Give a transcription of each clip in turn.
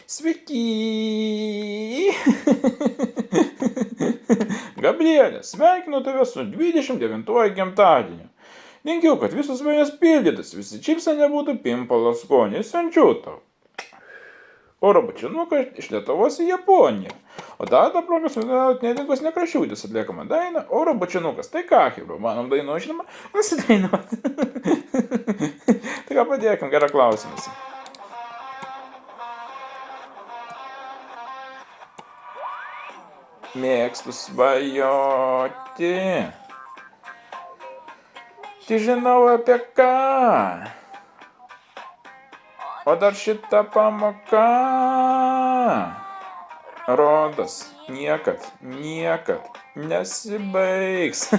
Sveiki! Gabrielė, sveikinu tave su 29-uoju gimtadieniu. Linkiu, kad visos svajonės pildytųsi, visi čipsai nebūtų pimpalo skonio, siunčiu tau. Oro bučinuką iš Lietuvos į Japoniją. O dar tą progą sudainavo Neringos Nekrašiūtės atliekama daina Oro bučinukas. Tai ką, Hebra, manom dainu, žinoma, nusidainuoti. Tai ką padėkim, gerą klausimą. Mėgstu svajoti. Tai žinau apie ką. O dar šita pamoka. Rodos, niekad nesibaigs.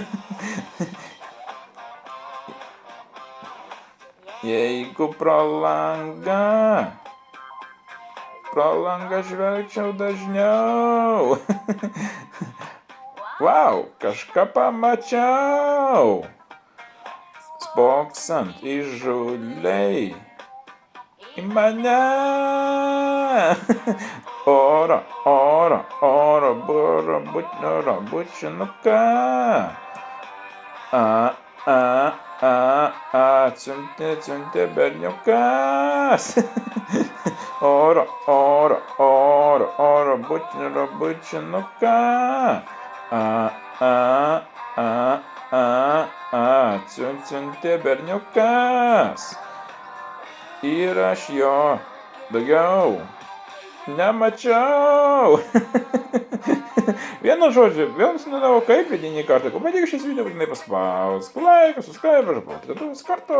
Jeigu pro langą žvelgčiau dažniau. Vau, kažką pamačiau. Spoksant įžūliai į mane. Oro bučinuką. Atsiuntė berniukas. Oro bučinuką. Atsiuntė berniukas. Ir aš jo daugiau nemačiau. Vienu žodžiu, vėl nusinudavo kaip vidinį kartą. Padėk šis video, būtinai paspausk laiką, subscribe, ir po 3 karto.